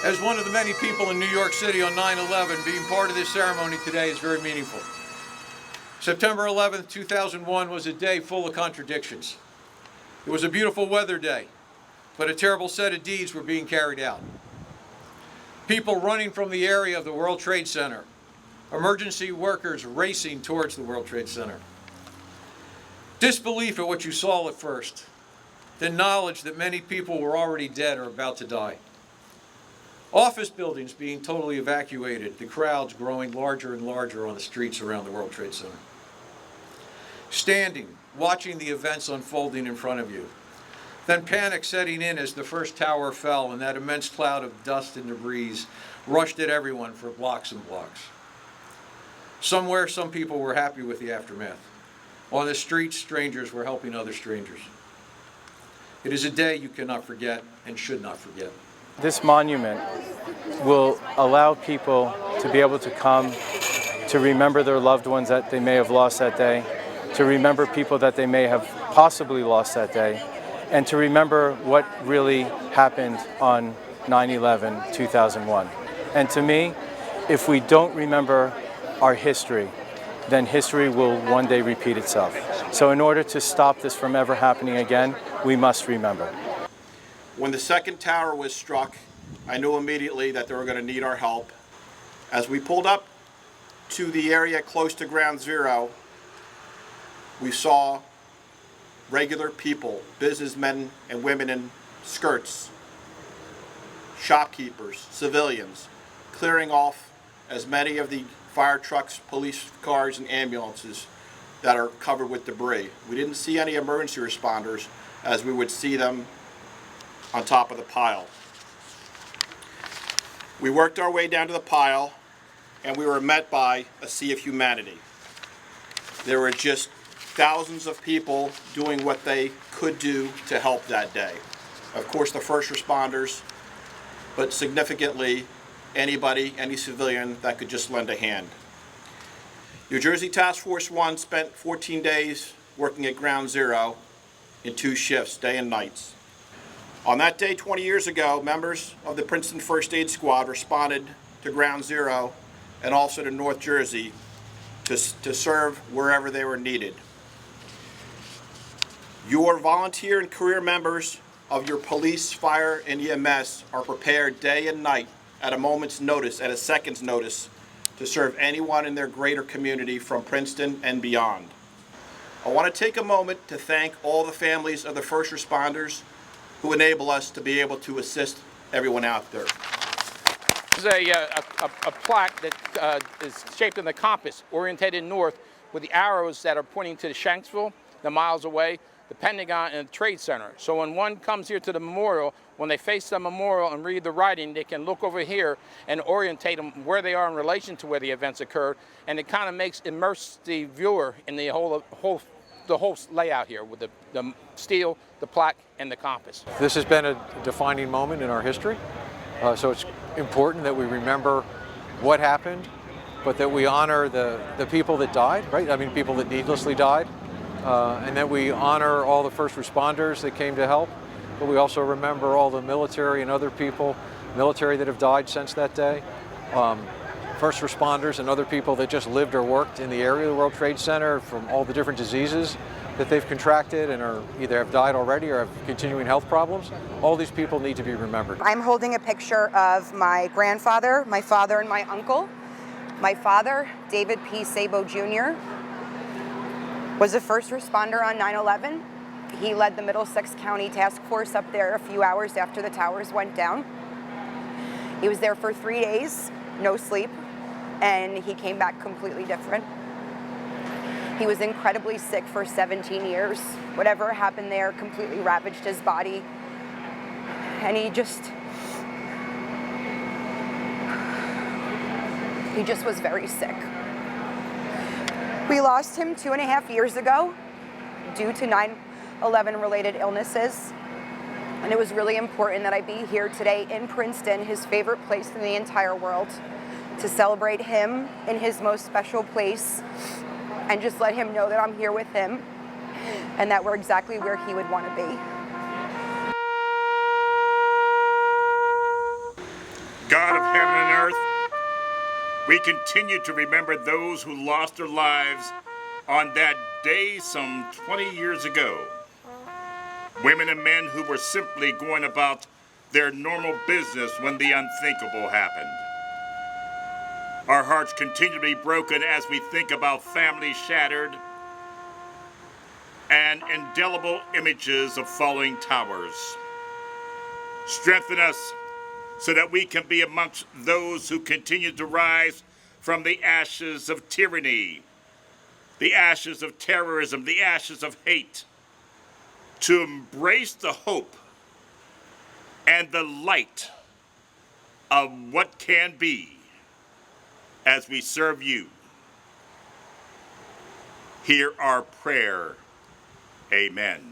As one of the many people in New York City on 9/11, being part of this ceremony today is very meaningful. September 11th, 2001 was a day full of contradictions. It was a beautiful weather day, but a terrible set of deeds were being carried out. People running from the area of the World Trade Center, emergency workers racing towards the World Trade Center. Disbelief at what you saw at first, then knowledge that many people were already dead or about to die. Office buildings being totally evacuated, the crowds growing larger and larger on the streets around the World Trade Center. Standing, watching the events unfolding in front of you. Then panic setting in as the first tower fell and that immense cloud of dust and debris rushed at everyone for blocks and blocks. Somewhere, some people were happy with the aftermath. On the streets, strangers were helping other strangers. It is a day you cannot forget and should not forget. This monument will allow people to be able to come to remember their loved ones that they may have lost that day, to remember people that they may have possibly lost that day, and to remember what really happened on 9/11/2001. And to me, if we don't remember our history, then history will one day repeat itself. So in order to stop this from ever happening again, we must remember. When the second tower was struck, I knew immediately that they were going to need our help. As we pulled up to the area close to Ground Zero, we saw regular people, businessmen and women in skirts, shopkeepers, civilians, clearing off as many of the fire trucks, police cars, and ambulances that are covered with debris. We didn't see any emergency responders as we would see them on top of the pile. We worked our way down to the pile and we were met by a sea of humanity. There were just thousands of people doing what they could do to help that day. Of course, the first responders, but significantly anybody, any civilian that could just lend a hand. New Jersey Task Force 1 spent 14 days working at Ground Zero in 2 shifts, day and nights. On that day 20 years ago, members of the Princeton First Aid Squad responded to Ground Zero and also to North Jersey to serve wherever they were needed. Your volunteer and career members of your police, fire, and EMS are prepared day and night at a moment's notice, at a second's notice, to serve anyone in their greater community from Princeton and beyond. I want to take a moment to thank all the families of the first responders who enable us to be able to assist everyone out there. This is a plaque that is shaped in the compass, orientated north, with the arrows that are pointing to the Shanksville, the miles away, the Pentagon, and the Trade Center. So when one comes here to the memorial, when they face the memorial and read the writing, they can look over here and orientate them where they are in relation to where the events occurred, and it kind of immerse the viewer in the whole layout here with the steel, the plaque, and the compass. This has been a defining moment in our history, so it's important that we remember what happened, but that we honor the people that died, right? I mean, people that needlessly died, and that we honor all the first responders that came to help, but we also remember all the military and other people, military that have died since that day, first responders and other people that just lived or worked in the area of the World Trade Center from all the different diseases that they've contracted and are either have died already or have continuing health problems. All these people need to be remembered. I'm holding a picture of my grandfather, my father, and my uncle. My father, David P. Sabo Jr., was a first responder on 9/11. He led the Middlesex County Task Force up there a few hours after the towers went down. He was there for 3 days, no sleep, and he came back completely different. He was incredibly sick for 17 years. Whatever happened there completely ravaged his body. And he just was very sick. We lost him 2.5 years ago due to 9/11 related illnesses. And it was really important that I be here today in Princeton, his favorite place in the entire world, to celebrate him in his most special place and just let him know that I'm here with him and that we're exactly where he would want to be. of heaven and earth, we continue to remember those who lost their lives on that day some 20 years ago. Women and men who were simply going about their normal business when the unthinkable happened. Our hearts continue to be broken as we think about families shattered and indelible images of falling towers. Strengthen us so that we can be amongst those who continue to rise from the ashes of tyranny, the ashes of terrorism, the ashes of hate, to embrace the hope and the light of what can be as we serve you. Hear our prayer. Amen.